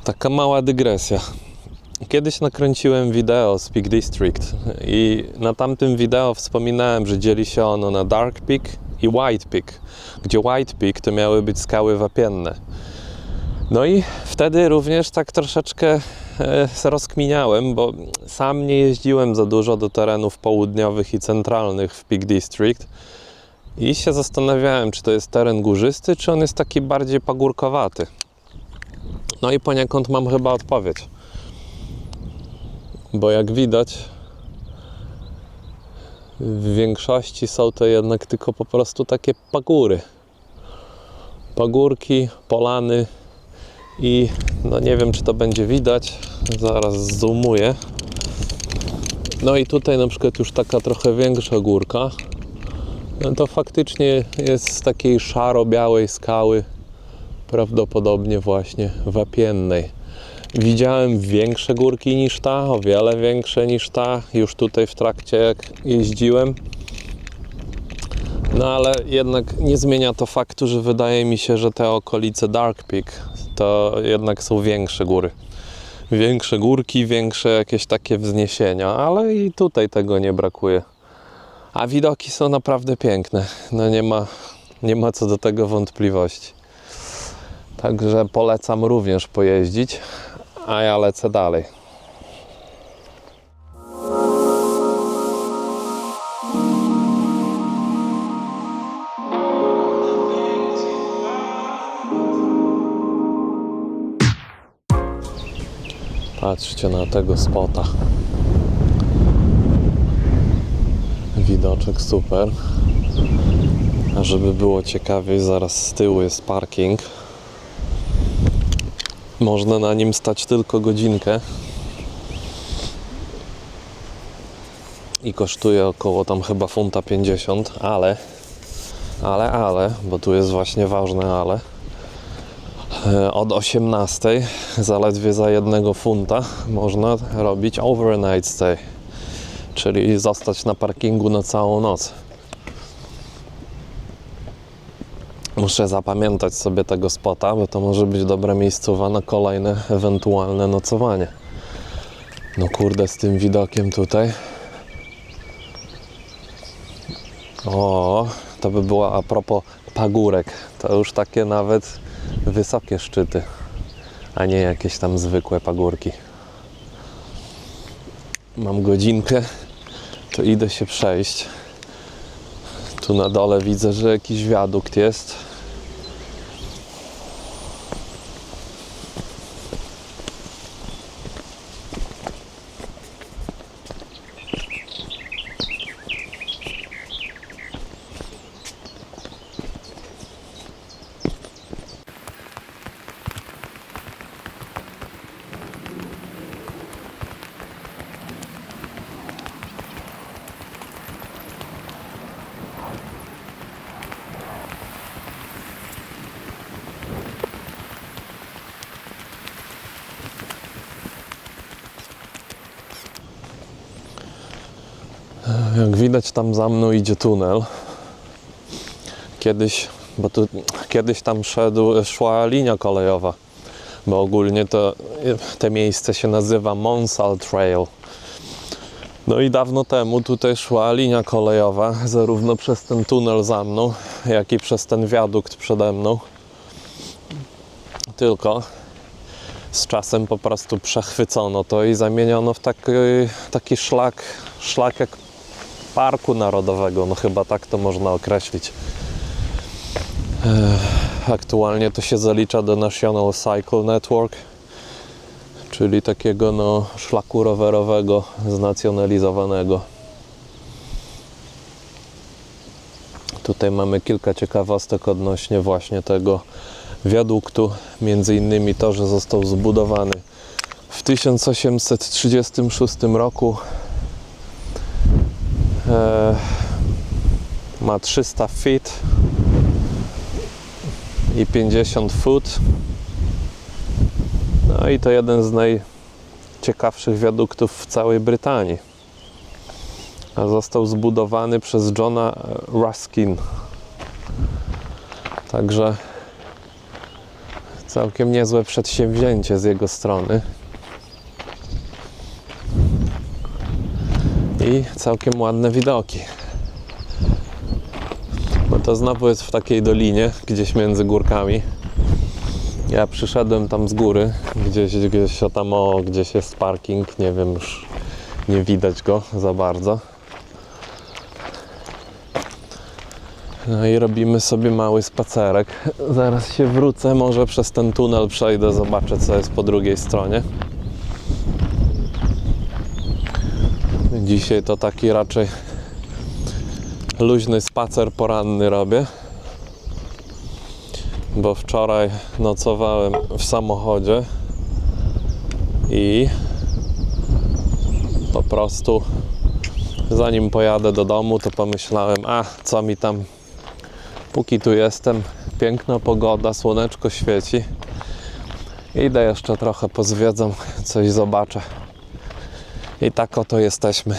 Taka mała dygresja. Kiedyś nakręciłem wideo z Peak District i na tamtym wideo wspominałem, że dzieli się ono na Dark Peak i White Peak, gdzie White Peak to miały być skały wapienne. No i wtedy również tak troszeczkę rozkminiałem, bo sam nie jeździłem za dużo do terenów południowych i centralnych w Peak District i się zastanawiałem, czy to jest teren górzysty, czy on jest taki bardziej pagórkowaty. No i poniekąd mam chyba odpowiedź. Bo jak widać, w większości są to jednak tylko po prostu takie pagóry. Pagórki, polany i no nie wiem, czy to będzie widać, zaraz zoomuję. No i tutaj na przykład już taka trochę większa górka, no to faktycznie jest z takiej szaro-białej skały, prawdopodobnie właśnie wapiennej. Widziałem większe górki niż ta, o wiele większe niż ta, już tutaj w trakcie jak jeździłem. No ale jednak nie zmienia to faktu, że wydaje mi się, że te okolice Dark Peak to jednak są większe góry. Większe górki, większe jakieś takie wzniesienia, ale i tutaj tego nie brakuje. A widoki są naprawdę piękne, no nie ma co do tego wątpliwości. Także polecam również pojeździć, a ja lecę dalej. Patrzcie na tego spota. Widoczek super. A żeby było ciekawiej, zaraz z tyłu jest parking. Można na nim stać tylko godzinkę. I kosztuje około tam chyba £1,50, ale, bo tu jest właśnie ważne ale. Od 18 zaledwie za £1 można robić overnight stay, czyli zostać na parkingu na całą noc. Muszę zapamiętać sobie tego spota, bo to może być dobra miejscowa na kolejne ewentualne nocowanie. No kurde, z tym widokiem tutaj. O, to by było a propos pagórek. To już takie nawet wysokie szczyty, a nie jakieś tam zwykłe pagórki. Mam godzinkę, to idę się przejść. Tu na dole widzę, że jakiś wiadukt jest. Jak widać, tam za mną idzie tunel. Kiedyś tam szła linia kolejowa, bo ogólnie te miejsce się nazywa Monsal Trail. No i dawno temu tutaj szła linia kolejowa, zarówno przez ten tunel za mną, jak i przez ten wiadukt przede mną. Tylko z czasem po prostu przechwycono to i zamieniono w taki szlak jak parku narodowego, no chyba tak to można określić. Aktualnie to się zalicza do National Cycle Network, czyli takiego szlaku rowerowego znacjonalizowanego. Tutaj mamy kilka ciekawostek odnośnie właśnie tego wiaduktu, między innymi to, że został zbudowany w 1836 roku. Ma 300 feet i 50 foot. No i to jeden z najciekawszych wiaduktów w całej Brytanii. A został zbudowany przez Johna Ruskin. Także Całkiem niezłe przedsięwzięcie z jego strony. I całkiem ładne widoki. Bo to znowu jest w takiej dolinie, gdzieś między górkami. Ja przyszedłem tam z góry, gdzieś o tam, gdzieś jest parking, nie wiem, już nie widać go za bardzo. No i robimy sobie mały spacerek. Zaraz się wrócę, może przez ten tunel przejdę, zobaczę co jest po drugiej stronie. Dzisiaj to taki raczej luźny spacer poranny robię, bo wczoraj nocowałem w samochodzie i po prostu zanim pojadę do domu, to pomyślałem, co mi tam, póki tu jestem, piękna pogoda, słoneczko świeci, idę jeszcze trochę pozwiedzam, coś zobaczę i tak oto jesteśmy.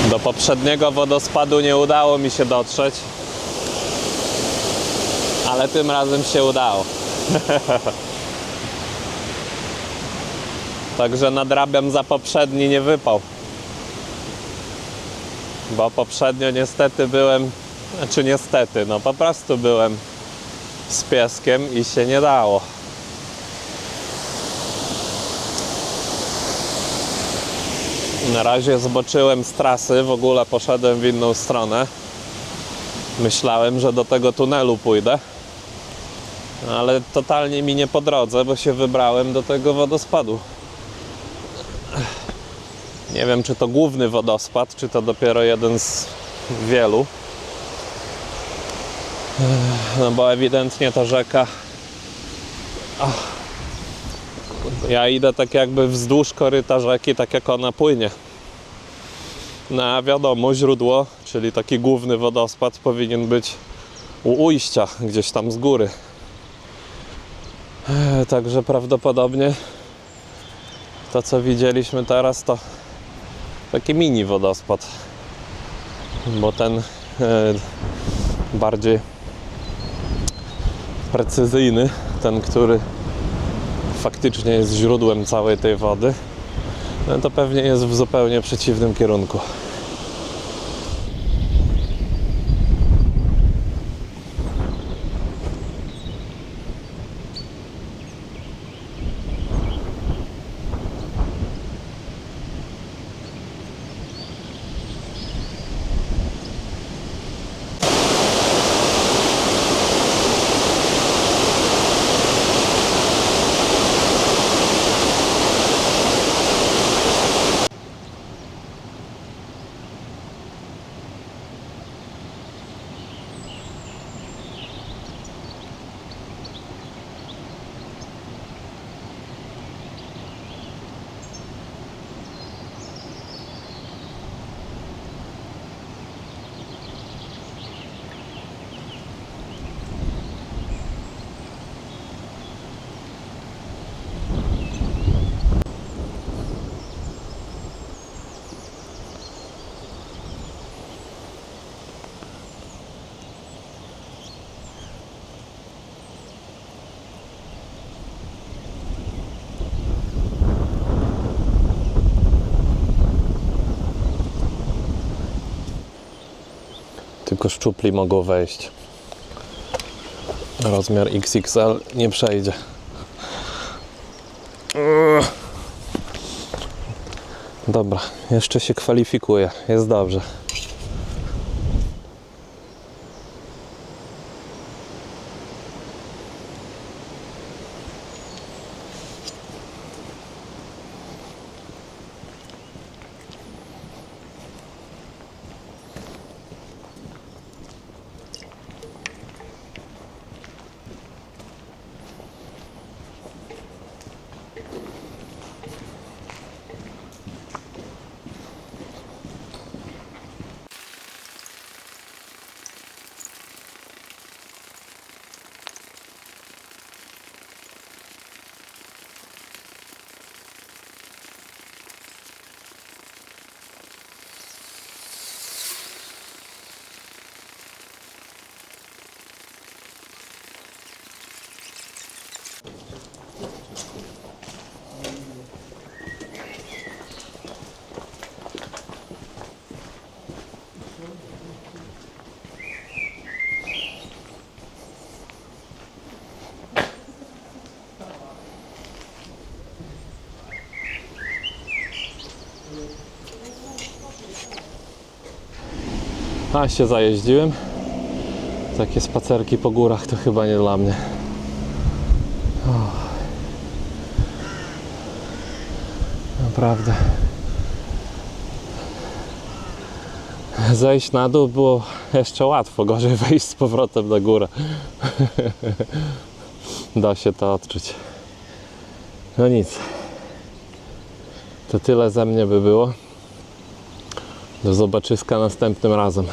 Do poprzedniego wodospadu nie udało mi się dotrzeć, ale tym razem się udało. Także nadrabiam za poprzedni nie wypał. Bo poprzednio niestety byłem, no po prostu byłem z pieskiem i się nie dało. Na razie zboczyłem z trasy, w ogóle poszedłem w inną stronę. Myślałem, że do tego tunelu pójdę, ale totalnie mi nie po drodze, bo się wybrałem do tego wodospadu. Nie wiem, czy to główny wodospad, czy to dopiero jeden z wielu. No bo ewidentnie ta rzeka... Ja idę tak jakby wzdłuż koryta rzeki, tak jak ona płynie. No a wiadomo, źródło, czyli taki główny wodospad powinien być u ujścia, gdzieś tam z góry. Także prawdopodobnie to, co widzieliśmy teraz, to taki mini wodospad. Bo ten bardziej precyzyjny, ten, który faktycznie jest źródłem całej tej wody, no to pewnie jest w zupełnie przeciwnym kierunku. Tylko szczupli mogą wejść. Rozmiar XXL nie przejdzie. Dobra, jeszcze się kwalifikuję. Jest dobrze. A się zajeździłem. Takie spacerki po górach to chyba nie dla mnie. Naprawdę. Zejść na dół było jeszcze łatwo, gorzej wejść z powrotem na górę. Da się to odczuć. No nic. To tyle ze mnie by było. Do zobaczyska następnym razem.